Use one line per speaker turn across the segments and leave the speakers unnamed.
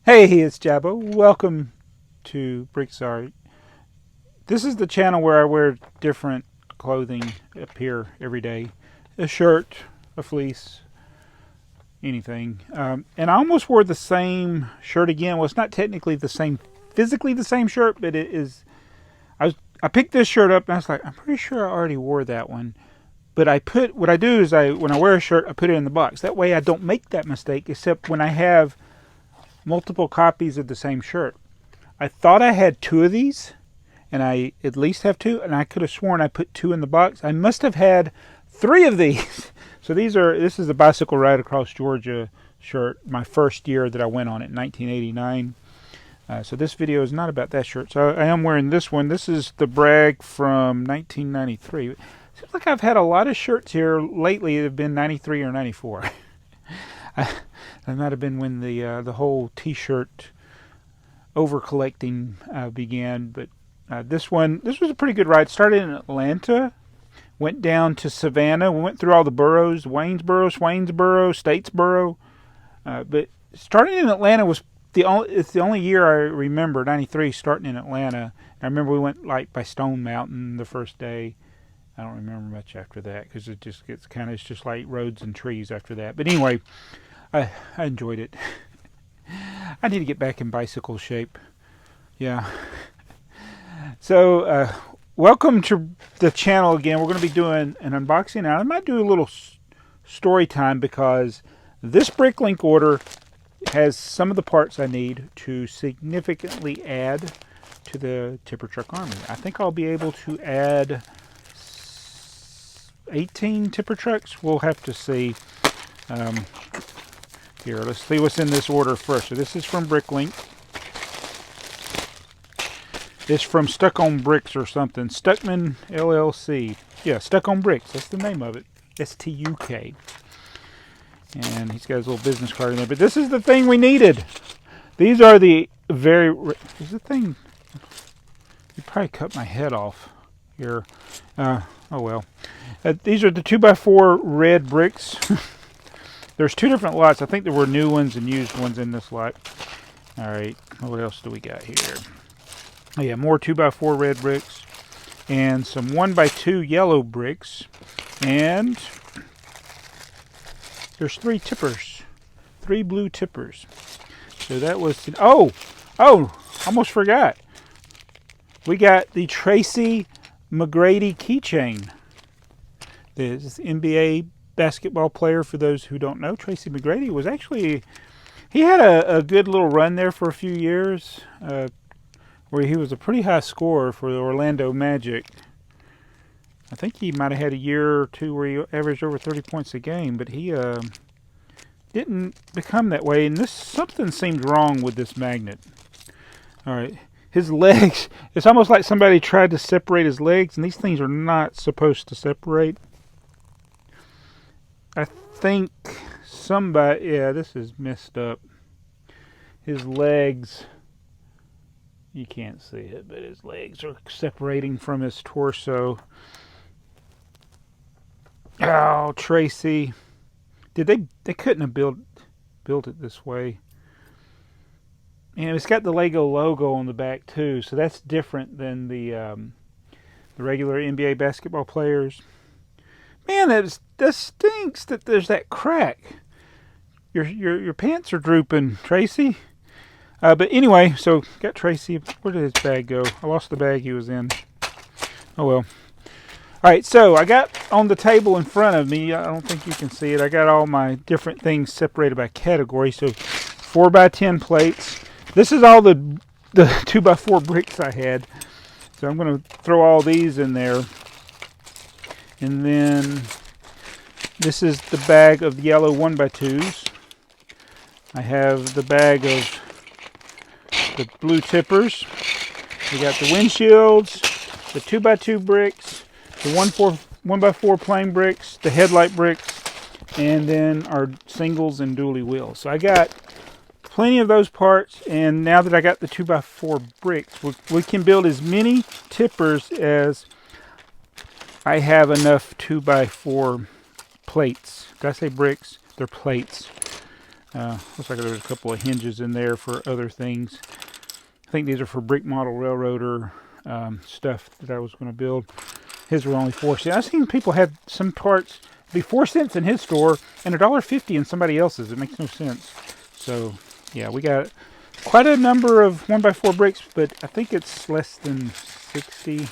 Hey, it's Jabbo. Welcome to BrickTsar. This is the channel where I wear different clothing up here every day. A shirt, a fleece, anything. And I almost wore the same shirt again. Well, it's not technically the same, physically the same shirt, but it is. I picked this shirt up and I was like, I'm pretty sure I already wore that one. But what I do is when I wear a shirt, I put it in the box. That way I don't make that mistake, except when I have multiple copies of the same shirt. I thought I had two of these, and I at least have two, and I could have sworn I put two in the box. I must have had three of these. So this is the Bicycle Ride Across Georgia shirt, my first year that I went on it, 1989. So this video is not about that shirt. So I am wearing this one. This is the Bragg from 1993. It seems like I've had a lot of shirts here lately that have been 93 or 94. That might have been when the whole T-shirt over collecting began. But this was a pretty good ride. Started in Atlanta, went down to Savannah. We went through all the boroughs: Waynesboro, Swainsboro, Statesboro. But starting in Atlanta was it's the only year I remember, 93, starting in Atlanta. I remember we went like by Stone Mountain the first day. I don't remember much after that because it just gets it's just like roads and trees after that. But anyway, I enjoyed it. I need to get back in bicycle shape. Yeah. So, welcome to the channel again. We're going to be doing an unboxing. Now, I might do a little story time because this Bricklink order has some of the parts I need to significantly add to the tipper truck army. I think I'll be able to add 18 tipper trucks. We'll have to see. Here, let's see what's in this order first. So this is from Bricklink. It's from Stuck on Bricks or something. Stuckman LLC. Yeah, Stuck on Bricks. That's the name of it. STUK. And he's got his little business card in there. But this is the thing we needed. These are the is the thing. You probably cut my head off here. Oh well. These are the 2x4 red bricks. There's two different lots. I think there were new ones and used ones in this lot. All right, what else do we got here? Oh, yeah, more 2x4 red bricks and some 1x2 yellow bricks. And there's three tippers, three blue tippers. So that was, almost forgot. We got the Tracy McGrady keychain. This NBA basketball player, for those who don't know. Tracy McGrady was actually, he had a good little run there for a few years where he was a pretty high scorer for the Orlando Magic. I think he might have had a year or two where he averaged over 30 points a game, but he didn't become that way, and something seemed wrong with this magnet. All right, his legs, it's almost like somebody tried to separate his legs, and these things are not supposed to separate. I think this is messed up. His legs, you can't see it, but his legs are separating from his torso. Oh, Tracy. They couldn't have built it this way. And it's got the Lego logo on the back too, so that's different than the regular NBA basketball players. Man, that stinks that there's that crack. Your pants are drooping, Tracy. But anyway, so got Tracy. Where did his bag go? I lost the bag he was in. Oh well. All right, so I got on the table in front of me. I don't think you can see it. I got all my different things separated by category. So 4x10 plates. This is all the 2x4 bricks I had. So I'm going to throw all these in there. And then this is the bag of yellow 1x2s. I have the bag of the blue tippers. We got the windshields, the 2x2 bricks, the 1x4 plain bricks, the headlight bricks, and then our singles and dually wheels. So I got plenty of those parts, and now that I got the 2x4 bricks, we can build as many tippers as I have enough 2x4 plates. Did I say bricks? They're plates. Looks like there's a couple of hinges in there for other things. I think these are for brick model railroader stuff that I was going to build. His were only 4 cents. I've seen people have some parts be 4 cents in his store and $1.50 in somebody else's. It makes no sense. So yeah, we got quite a number of 1x4 bricks, but I think it's less than 60.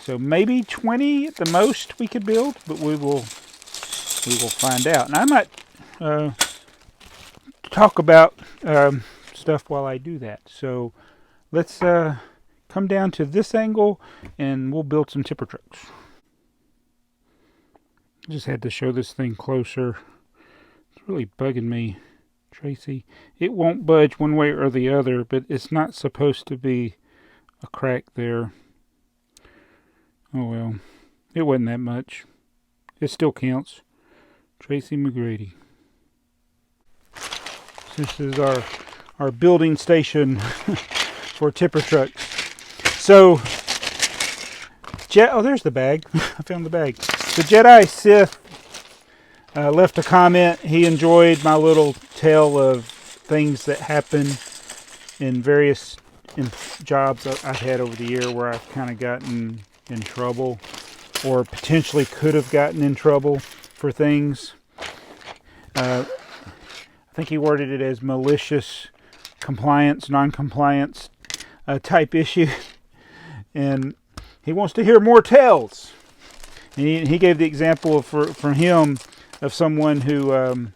So maybe 20 at the most we could build, but we will find out. And I might talk about stuff while I do that. So let's come down to this angle and we'll build some tipper trucks. Just had to show this thing closer. It's really bugging me, Tracy. It won't budge one way or the other, but it's not supposed to be a crack there. Oh well, it wasn't that much. It still counts. Tracy McGrady. This is our building station for tipper trucks. So, oh, there's the bag. I found the bag. The Jedi Sith left a comment. He enjoyed my little tale of things that happen in various jobs I've had over the year where I've kind of gotten in trouble or potentially could have gotten in trouble for things. I think he worded it as malicious compliance, non-compliance type issue. And he wants to hear more tales. And he gave the example from him of someone who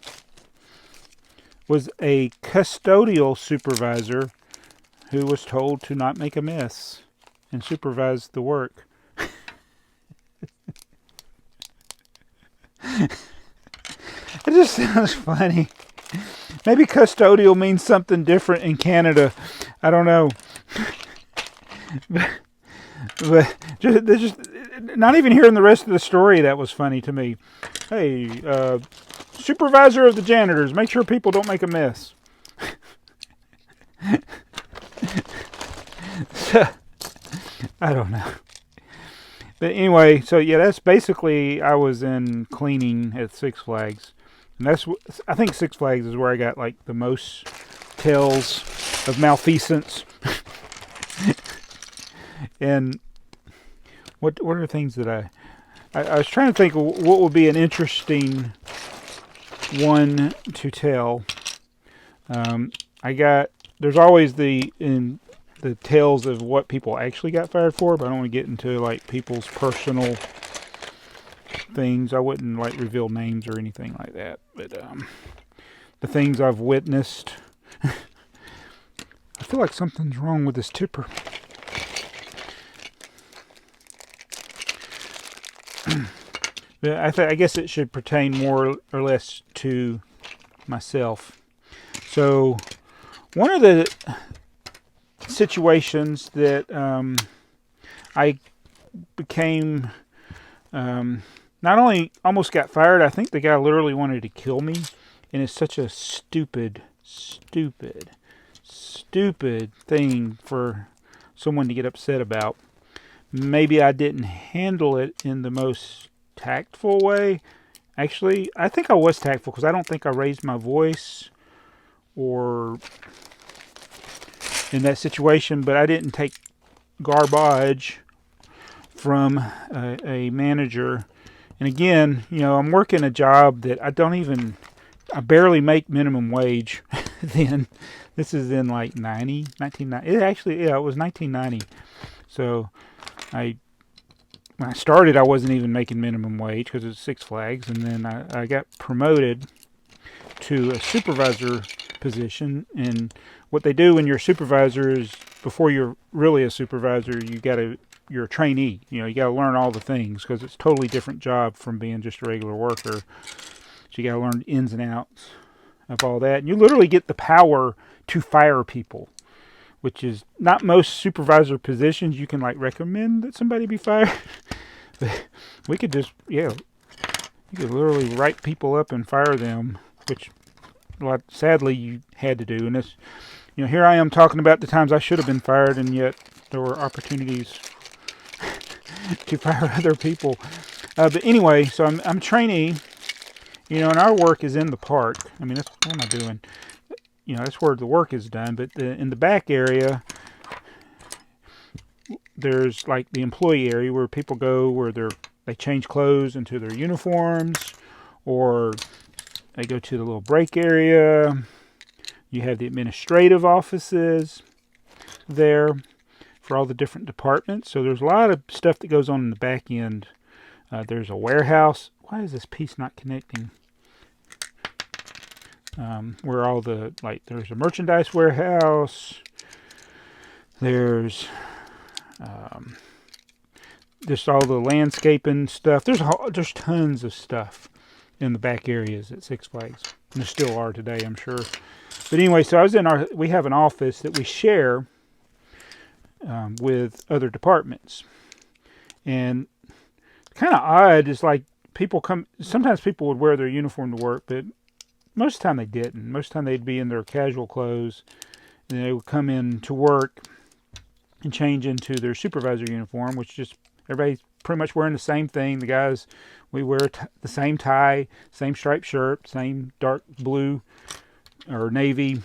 was a custodial supervisor who was told to not make a mess and supervise the work. It just sounds funny. Maybe custodial means something different in Canada. I don't know. But just not even hearing the rest of the story, that was funny to me. Hey, supervisor of the janitors, make sure people don't make a mess. So, I don't know. But anyway, so yeah, that's basically, I was in cleaning at Six Flags. And I think Six Flags is where I got like the most tales of malfeasance. And what are the things that I was trying to think of what would be an interesting one to tell. There's always the tales of what people actually got fired for, but I don't want to get into like people's personal things. I wouldn't like reveal names or anything like that, but the things I've witnessed. I feel like something's wrong with this tipper. I guess it should pertain more or less to myself. So one of the situations that I became not only almost got fired, I think the guy literally wanted to kill me. And it's such a stupid thing for someone to get upset about. Maybe I didn't handle it in the most tactful way. Actually, I think I was tactful because I don't think I raised my voice or in that situation, but I didn't take garbage from a manager. And again, you know, I'm working a job that I barely make minimum wage then. This is in like 1990. It was 1990. So when I started, I wasn't even making minimum wage because it was Six Flags. And then I got promoted to a supervisor position. And what they do when you're a supervisor is, before you're really a supervisor, you're a trainee. You know, you got to learn all the things because it's a totally different job from being just a regular worker. So you got to learn ins and outs of all that. And you literally get the power to fire people, which is not most supervisor positions. You can like recommend that somebody be fired. But we could just, you could literally write people up and fire them, which sadly you had to do. And this, you know, here I am talking about the times I should have been fired, and yet there were opportunities to fire other people. But anyway, so I'm a trainee, You know, and our work is in the park. I mean, that's, what am I doing? You know, that's where the work is done. But in the back area, there's like the employee area where people go, where they change clothes into their uniforms, or they go to the little break area. You have the administrative offices there for all the different departments. So there's a lot of stuff that goes on in the back end. There's a warehouse. Why is this piece not connecting? Where all the, like, there's a merchandise warehouse. There's just all the landscaping stuff. There's tons of stuff in the back areas at Six Flags. And there still are today, I'm sure. But anyway, so we have an office that we share with other departments. And kind of odd is, like, sometimes people would wear their uniform to work, but most of the time they didn't. Most of the time they'd be in their casual clothes, and they would come in to work and change into their supervisor uniform, which just, everybody's pretty much wearing the same thing. The guys, we wear the same tie, same striped shirt, same dark blue or navy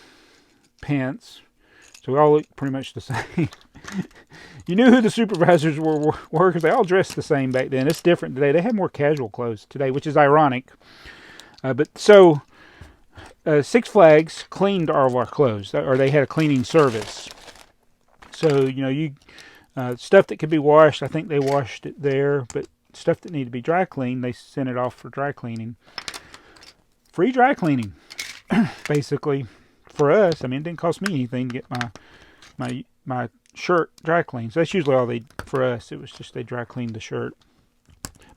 pants. So we all look pretty much the same. You knew who the supervisors were because they all dressed the same back then. It's different today. They have more casual clothes today, which is ironic. Six Flags cleaned all of our clothes, or they had a cleaning service. So, you know, stuff that could be washed, I think they washed it there, but stuff that needed to be dry cleaned, they sent it off for dry cleaning. Free dry cleaning, basically, for us. I mean, it didn't cost me anything to get my shirt dry cleaned. So that's usually all for us. It was just they dry cleaned the shirt.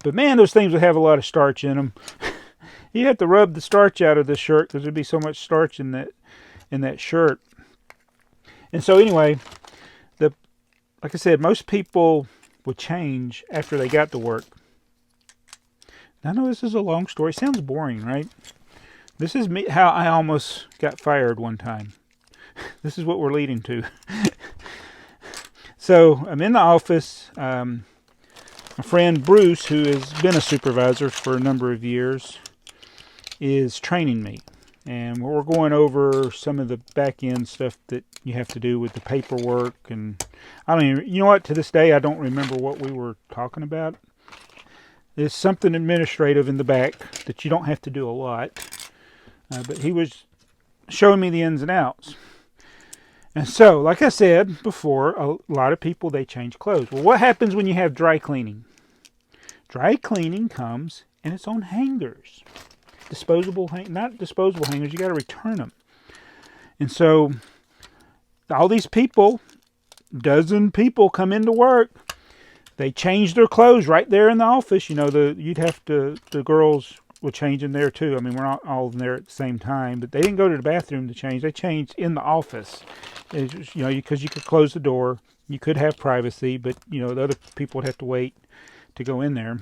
But man, those things would have a lot of starch in them. You have to rub the starch out of the shirt because there'd be so much starch in that shirt. And so anyway, like I said, most people would change after they got to work. Now, I know this is a long story. Sounds boring, right? This is how I almost got fired one time. This is what we're leading to. So I'm in the office. My friend Bruce, who has been a supervisor for a number of years, is training me. And we're going over some of the back end stuff that you have to do with the paperwork. And you know what, to this day, I don't remember what we were talking about. There's something administrative in the back that you don't have to do a lot. But he was showing me the ins and outs. And so, like I said before, a lot of people, they change clothes. Well, what happens when you have dry cleaning? Dry cleaning comes and it's on hangers. Not disposable hangers, you got to return them. And so, all these people, dozen people come into work. They change their clothes right there in the office. You know, the girls will change in there too. I mean, we're not all in there at the same time, but they didn't go to the bathroom to change. They changed in the office. Just, you know, because you could close the door. You could have privacy, but, you know, the other people would have to wait to go in there.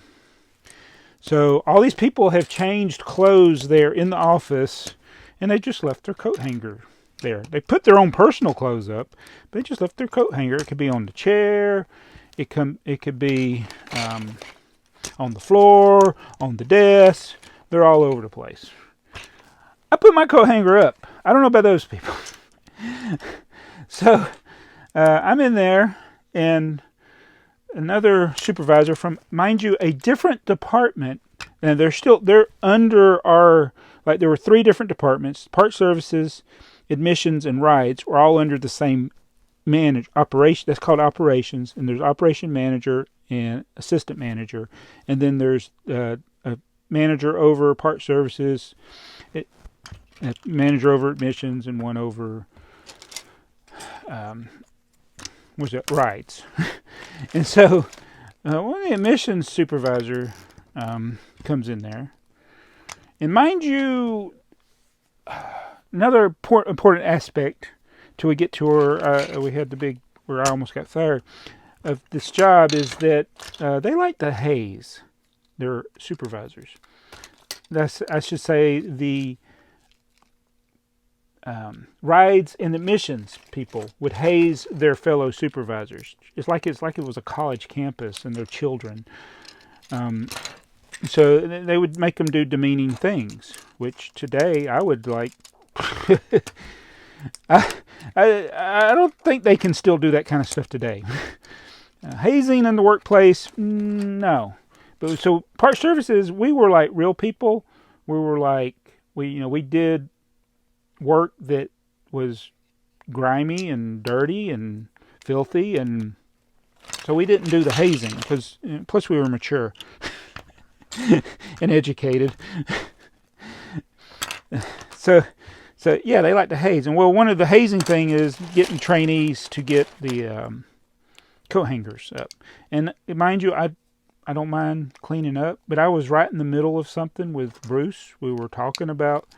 So all these people have changed clothes there in the office, and they just left their coat hanger there. They put their own personal clothes up, but they just left their coat hanger. It could be on the chair. It could be on the floor, on the desk. They're all over the place. I put my coat hanger up. I don't know about those people. So I'm in there, and another supervisor from, mind you, a different department, and they're under our, like, there were 3 different departments: part services, admissions, and rides were all under the same operation. That's called operations, and there's operation manager and assistant manager, and then there's a manager over part services, a manager over admissions, and one over rides. And so one of the admissions supervisor comes in there, and mind you, another important aspect till we get to where I almost got fired of this job is that they like to haze their supervisors. I should say the rides and admissions people would haze their fellow supervisors. It's like it was a college campus and their children. So they would make them do demeaning things, which today I would like. I don't think they can still do that kind of stuff today. Hazing in the workplace, no. But so parts services, we were like real people. We were like we did work that was grimy and dirty and filthy, and so we didn't do the hazing because plus we were mature and educated. So yeah, they like to haze. And well, one of the hazing thing is getting trainees to get the coat hangers up. And mind you, I don't mind cleaning up, but I was right in the middle of something with Bruce. We were talking about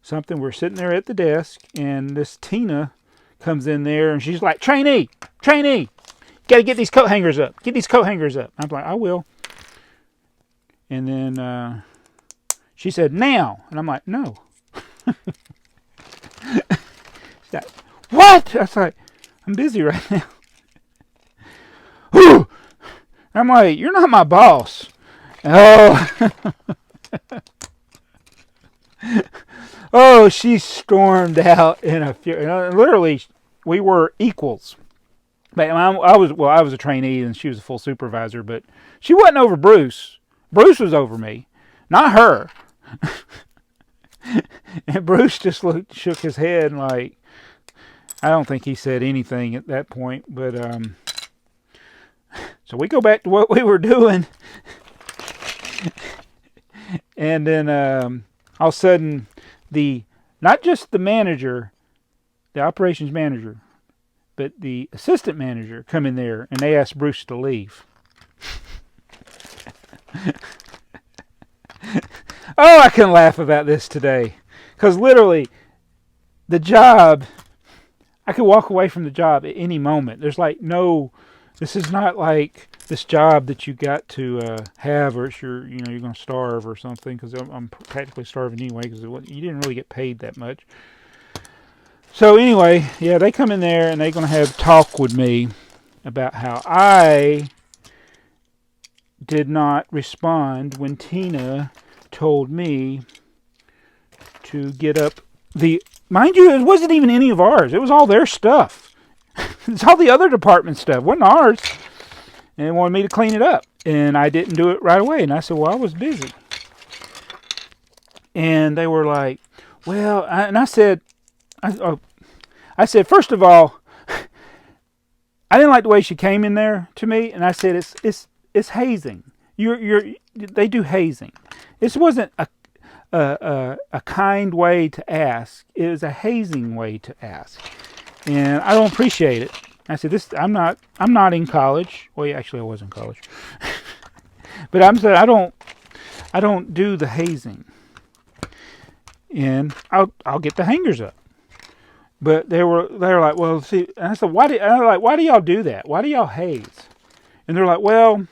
something. We're sitting there at the desk, and this Tina comes in there, and she's like, trainee, got to get these coat hangers up. Get these coat hangers up. I'm like, I will. And then she said, now. And I'm like, no. She's like, what? I was like, I'm busy right now. Whew. I'm like, you're not my boss. Oh. Oh, she stormed out in a fury. Literally, we were equals. But I was a trainee and she was a full supervisor, but she wasn't over Bruce. Bruce was over me, not her. And Bruce just shook his head and like, I don't think he said anything at that point, but so we go back to what we were doing. And then all of a sudden, not just the manager, the operations manager, but the assistant manager come in there and they asked Bruce to leave. Oh, I can laugh about this today. Because literally, the job, I could walk away from the job at any moment. There's like this is not like this job that you got to have, or it's you're going to starve or something. Because I'm practically starving anyway, because you didn't really get paid that much. So anyway, yeah, they come in there and they're going to have talk with me about how I did not respond when Tina told me to get up mind you, it wasn't even any of ours. It was all their stuff. It's all the other department stuff. It wasn't ours. And they wanted me to clean it up. And I didn't do it right away. And I said, well, I was busy. And they were like, well, I said, first of all, I didn't like the way she came in there to me. And I said, it's hazing. They do hazing. This wasn't a kind way to ask. It was a hazing way to ask, and I don't appreciate it. I said, I'm not in college. Well, actually, I was in college, but I'm saying I don't do the hazing, and I'll get the hangers up. But they were like, well, see, and I said, why do y'all do that? Why do y'all haze? And they're like, well,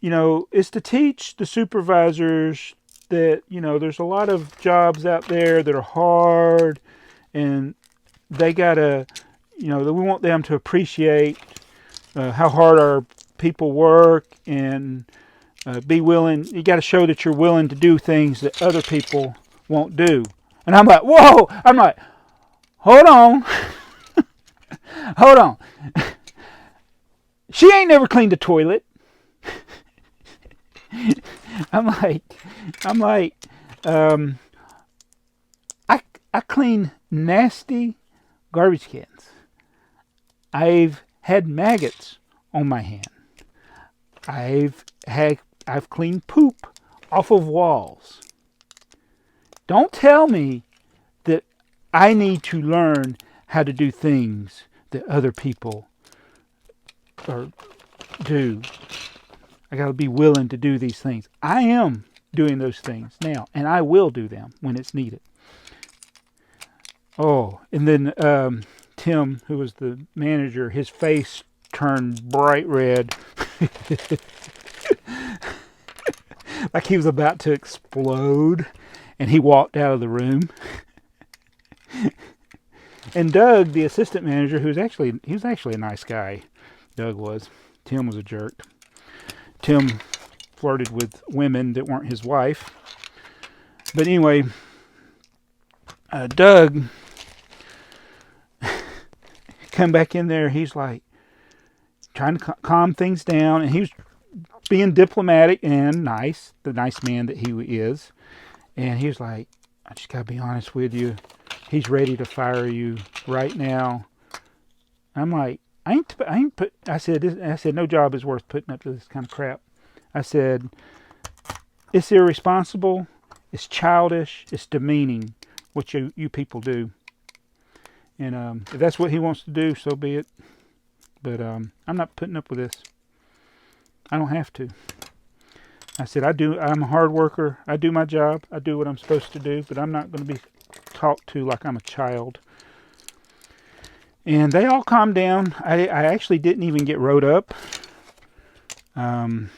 it's to teach the supervisors that, there's a lot of jobs out there that are hard, and they gotta, we want them to appreciate how hard our people work and be willing. You got to show that you're willing to do things that other people won't do. And I'm like, whoa! I'm like, hold on. Hold on. She ain't never cleaned a toilet. I'm like, I clean nasty garbage cans. I've had maggots on my hand. I've cleaned poop off of walls. Don't tell me that I need to learn how to do things that other people do. I got to be willing to do these things. I am doing those things now, and I will do them when it's needed. Oh, and then Tim, who was the manager, his face turned bright red. Like he was about to explode, and he walked out of the room. And Doug, the assistant manager, he was actually a nice guy. Doug was. Tim was a jerk. Tim flirted with women that weren't his wife. But anyway, Doug come back in there. He's like trying to calm things down, and he was being diplomatic and nice, the nice man that he is. And he was like, I just gotta be honest with you. He's ready to fire you right now. I'm like, I said, no job is worth putting up to this kind of crap. I said, it's irresponsible, it's childish, it's demeaning what you people do. And if that's what he wants to do, so be it. But I'm not putting up with this. I don't have to. I said, I'm a hard worker. I do my job. I do what I'm supposed to do, but I'm not going to be talked to like I'm a child. And they all calmed down. I actually didn't even get wrote up. And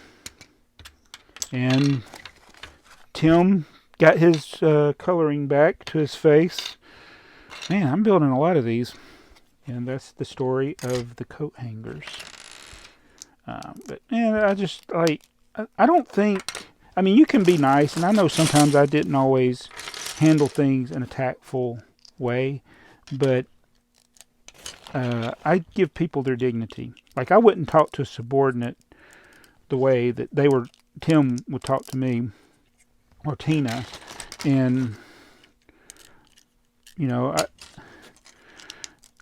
Tim got his coloring back to his face. Man, I'm building a lot of these. And that's the story of the coat hangers. But man, I just like, I don't think, I mean, you can be nice, and I know sometimes I didn't always handle things in a tactful way, but I give people their dignity. Like, I wouldn't talk to a subordinate the way that Tim would talk to me, or Tina, and, you know,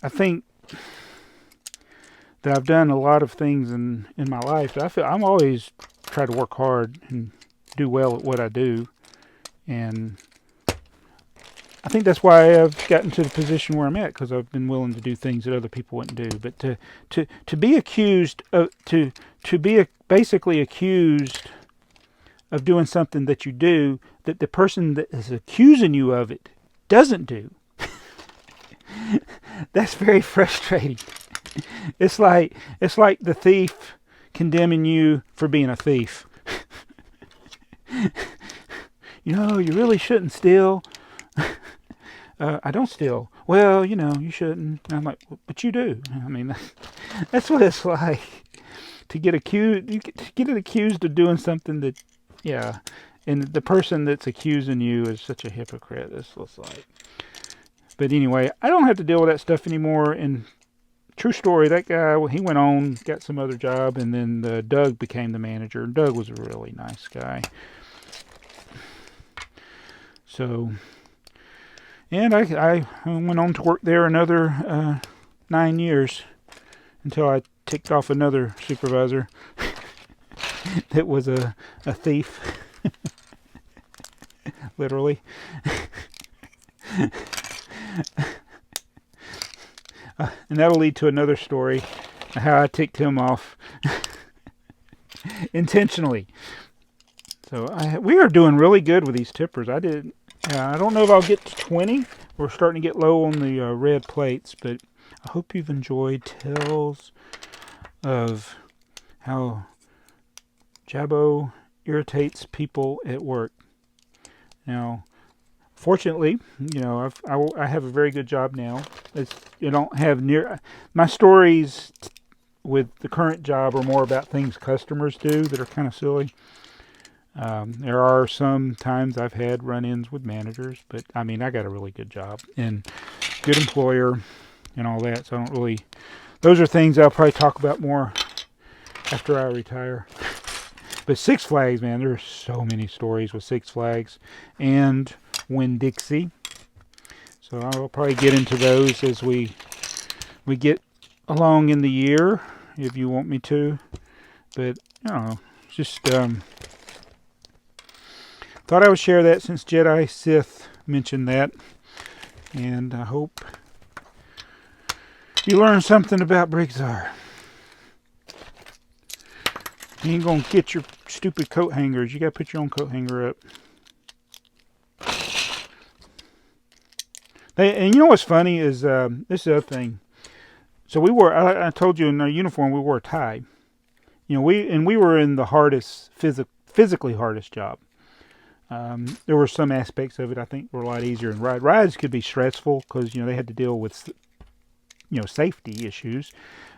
I think that I've done a lot of things in my life. I'm always try to work hard and do well at what I do, and I think that's why I've gotten to the position where I'm at, because I've been willing to do things that other people wouldn't do. But to be accused of basically accused of doing something that you do that the person that is accusing you of it doesn't do, that's very frustrating. It's like the thief condemning you for being a thief. You know, you really shouldn't steal. I don't steal. Well, you know, you shouldn't. And I'm like, but you do. I mean, that's what it's like to get accused. To get accused of doing something that, yeah. And the person that's accusing you is such a hypocrite. This looks like. But anyway, I don't have to deal with that stuff anymore. And true story, that guy, he went on, got some other job, and then Doug became the manager. Doug was a really nice guy. So, and I went on to work there another 9 years until I ticked off another supervisor that was a thief. Literally. And that'll lead to another story, how I ticked him off intentionally. So we are doing really good with these tippers. I don't know if I'll get to 20. We're starting to get low on the red plates, but I hope you've enjoyed tales of how Jabbo irritates people at work. Now, fortunately, you know, I have a very good job now. You don't have my stories with the current job are more about things customers do that are kind of silly. There are some times I've had run-ins with managers, but I mean, I got a really good job and good employer and all that. So I don't really, those are things I'll probably talk about more after I retire. But Six Flags, man, there's so many stories with Six Flags and Winn-Dixie. So I'll probably get into those as we get along in the year, if you want me to. But, you know, just thought I would share that since Jedi Sith mentioned that. And I hope you learned something about BrickTsar. You ain't gonna get your stupid coat hangers. You gotta put your own coat hanger up. And you know what's funny is this is the other thing. So I told you in our uniform we wore a tie. You know, we were in the hardest, physically hardest job. There were some aspects of it I think were a lot easier than rides. Rides could be stressful because, you know, they had to deal with, you know, safety issues.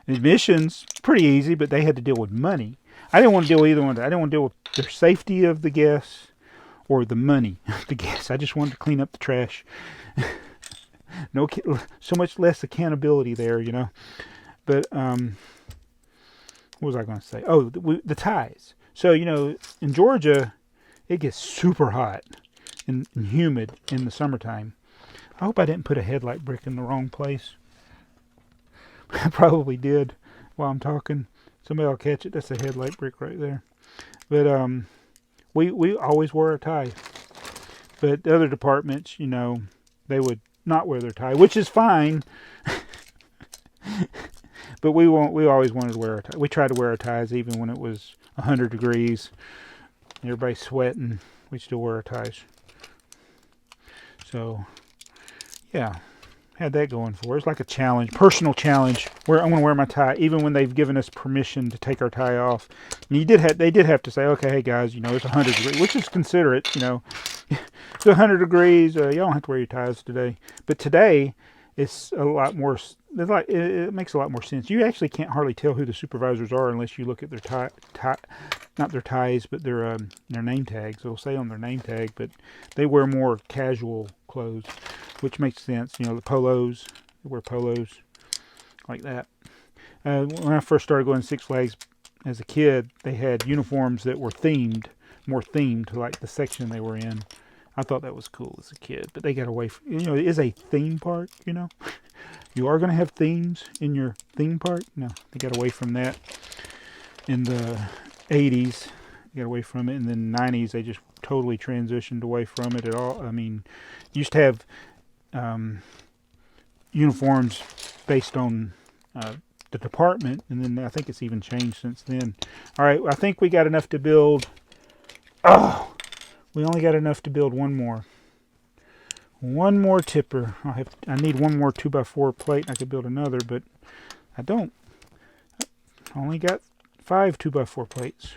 Admissions, pretty easy, but they had to deal with money. I didn't want to deal with either one. I didn't want to deal with the safety of the guests or the money of the guests. I just wanted to clean up the trash. No, so much less accountability there, you know. But what was I going to say? Oh, the ties. So, you know, in Georgia, it gets super hot and humid in the summertime. I hope I didn't put a headlight brick in the wrong place. I probably did while I'm talking. Somebody will catch it. That's a headlight brick right there. But we always wear a tie. But the other departments, you know, they would not wear their tie, which is fine. But we always wanted to wear a tie. We tried to wear our ties even when it was 100 degrees. Everybody's sweating. We still wear our ties. So, yeah. Had that going for us. It's like a challenge, personal challenge, where I'm going to wear my tie, even when they've given us permission to take our tie off. And they did have to say, okay, hey guys, you know, it's 100 degrees, which is considerate, you know. It's 100 degrees, you don't have to wear your ties today. But today, it's a lot more, it makes a lot more sense. You actually can't hardly tell who the supervisors are unless you look at their not their ties, but their name tags. It'll say on their name tag, but they wear more casual clothes, which makes sense. You know, the polos, they wear polos like that. When I first started going to Six Flags as a kid, they had uniforms that were more themed to like the section they were in. I thought that was cool as a kid, but they got away from, you know, it is a theme park, you know. You are going to have themes in your theme park. No, they got away from that in the 80s. They got away from it. In the 90s, they just totally transitioned away from it at all. I mean, used to have uniforms based on the department, and then I think it's even changed since then. All right, I think we got enough to build. Oh, we only got enough to build one more. One more tipper. I need one more 2x4 plate. I could build another, but I don't. I only got 5 2x4 plates.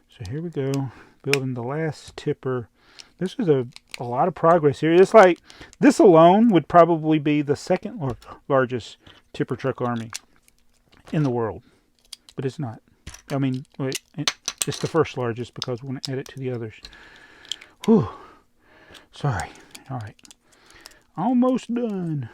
So here we go, building the last tipper. This is a lot of progress here. It's like this alone would probably be the second largest tipper truck army in the world, but it's not. I mean, wait, it's the first largest because we're going to add it to the others. Whew. Sorry. All right. Almost done.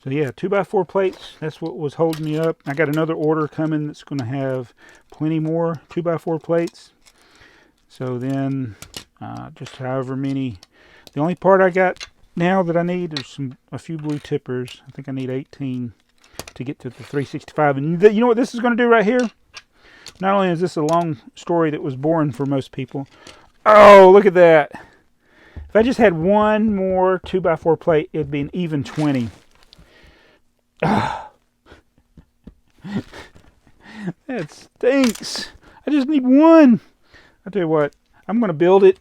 So yeah, 2x4 plates. That's what was holding me up. I got another order coming that's going to have plenty more 2x4 plates. So then, just however many. The only part I got now that I need is a few blue tippers. I think I need 18 to get to the 365. And you know what this is going to do right here? Not only is this a long story that was boring for most people. Oh, look at that. If I just had one more 2x4 plate, it'd be an even 20. That stinks. I just need one. I'll tell you what, I'm going to build it.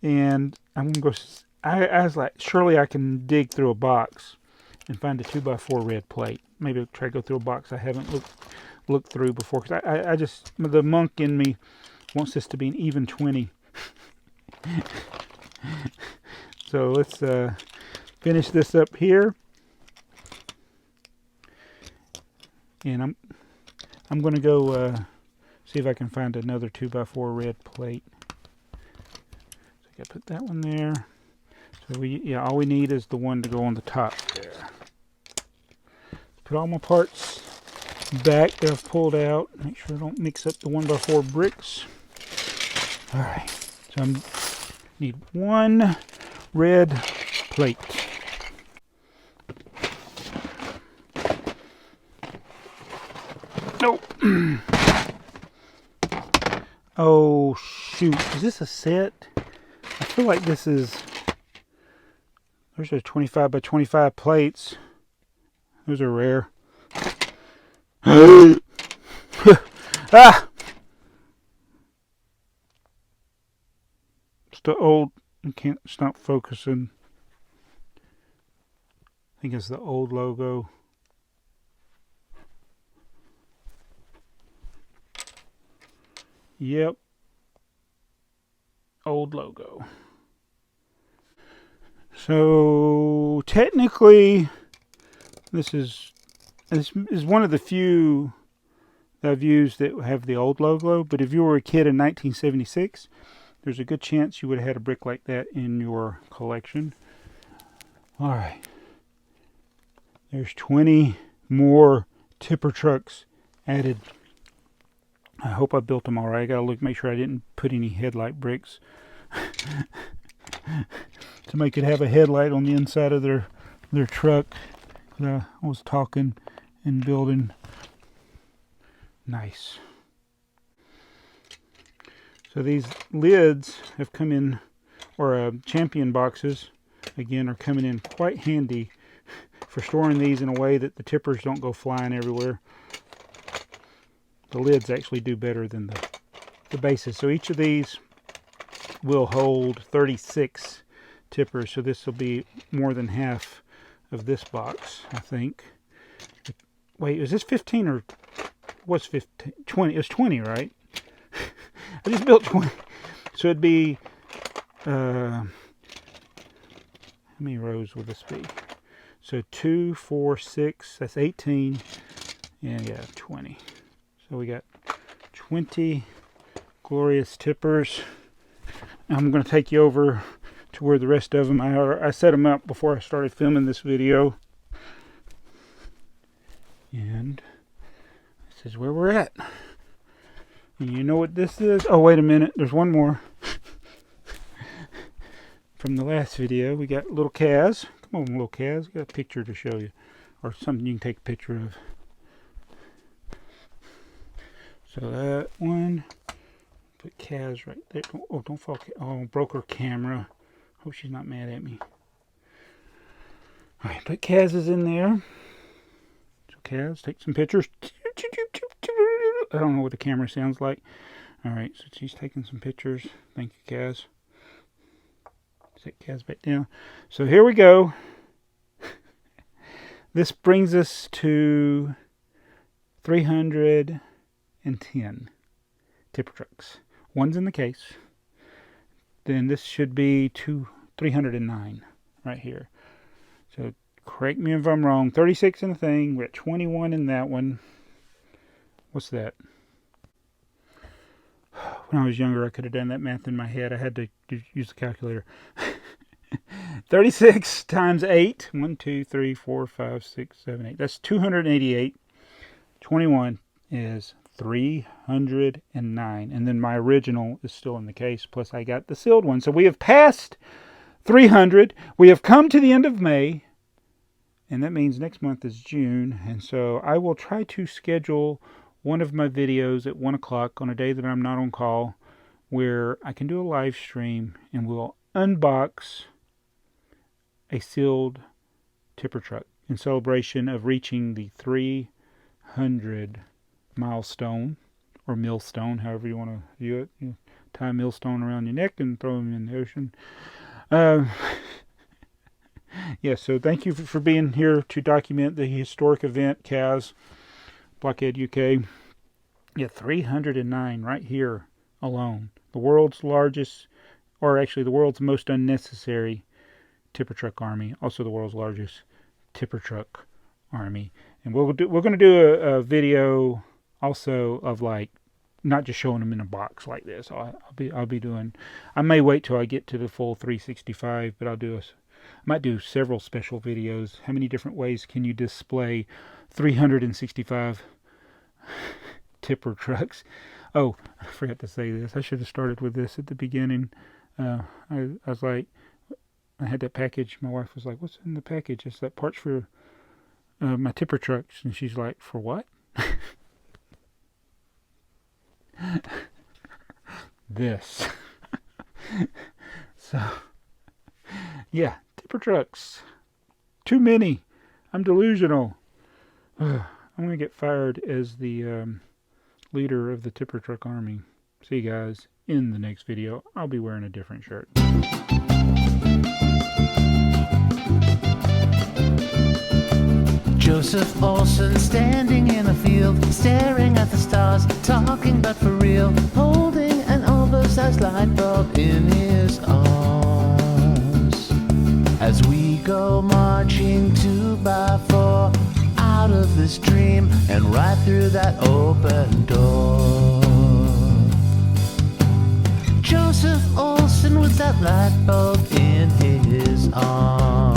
And I'm going to go. I was like, surely I can dig through a box and find a 2x4 red plate. Maybe I'll try to go through a box I haven't looked through before. Because I just, the monk in me wants this to be an even 20. So let's finish this up here. And I'm going to go see if I can find another 2x4 red plate. So I got to put that one there. So all we need is the one to go on the top there. Put all my parts back that I've pulled out. Make sure I don't mix up the 1x4 bricks. All right. So I need one red plate. Nope. Oh, shoot. Is this a set? I feel like this is... There's a 25 by 25 plates. Those are rare. Ah! It's the old... It's not focusing. I think it's the old logo. Yep. Old logo. So technically this is this is one of the few that I've used that have the old logo, but if you were a kid in 1976, there's a good chance you would have had a brick like that in your collection. Alright. There's 20 more tipper trucks added. I hope I built them alright. I gotta look, make sure I didn't put any headlight bricks Somebody could have a headlight on the inside of their truck. I was talking and building. Nice. So these lids have come in, or champion boxes, again, are coming in quite handy for storing these in a way that the tippers don't go flying everywhere. The lids actually do better than the bases. So each of these will hold 36 tippers. So this will be more than half of this box, I think. Wait, is this 15 or what's 15? 20. It was 20, right? I just built 20. So it'd be, how many rows will this be? So 2, 4, 6, that's 18. And yeah, 20. So we got 20 glorious tippers. I'm going to take you over to where the rest of them, I set them up before I started filming this video. And this is where we're at. And you know what this is? Oh, wait a minute. There's one more. From the last video, we got little Kaz. Come on, little Kaz. Got a picture to show you. Or something you can take a picture of. So that one. Put Kaz right there. Oh, don't fall. Oh, broke her camera. Hope she's not mad at me. Alright, put Kaz's in there. So Kaz, take some pictures. I don't know what the camera sounds like. Alright, so she's taking some pictures. Thank you, Kaz. Set Kaz back down. So here we go. This brings us to 310 tipper trucks. One's in the case. Then this should be 309 right here. So correct me if I'm wrong. 36 in the thing. We're at 21 in that one. What's that? When I was younger, I could have done that math in my head. I had to use the calculator. 36 times 8. 1, 2, 3, 4, 5, 6, 7, 8. That's 288. 21 is 309. And then my original is still in the case. Plus I got the sealed one. So we have passed 300. We have come to the end of May. And that means next month is June. And so I will try to schedule one of my videos at 1 o'clock on a day that I'm not on call, where I can do a live stream and we'll unbox a sealed tipper truck in celebration of reaching the 300 milestone or millstone, however you want to view it. You tie a millstone around your neck and throw them in the ocean. Yeah, so thank you for being here to document the historic event, Kaz. Blockhead UK. Yeah, 309 right here alone. The world's largest, or actually the world's most unnecessary tipper truck army. Also the world's largest tipper truck army. And we're going to do a video also of like not just showing them in a box like this. I'll be doing. I may wait till I get to the full 365, but I might do several special videos. How many different ways can you display 365 tipper trucks? Oh, I forgot to say this. I should have started with this at the beginning. I was like, I had that package. My wife was like, "What's in the package?" It's that parts for my tipper trucks. And she's like, "For what?" This. So, yeah, tipper trucks. Too many. I'm delusional. I'm going to get fired as the leader of the tipper truck army. See you guys in the next video. I'll be wearing a different shirt.
Joseph Olsen standing in a field, staring at the stars, talking but for real, holding an oversized light bulb in his arms. As we go marching 2 by 4, out of this dream and right through that open door. Joseph Olsen with that light bulb in his arm.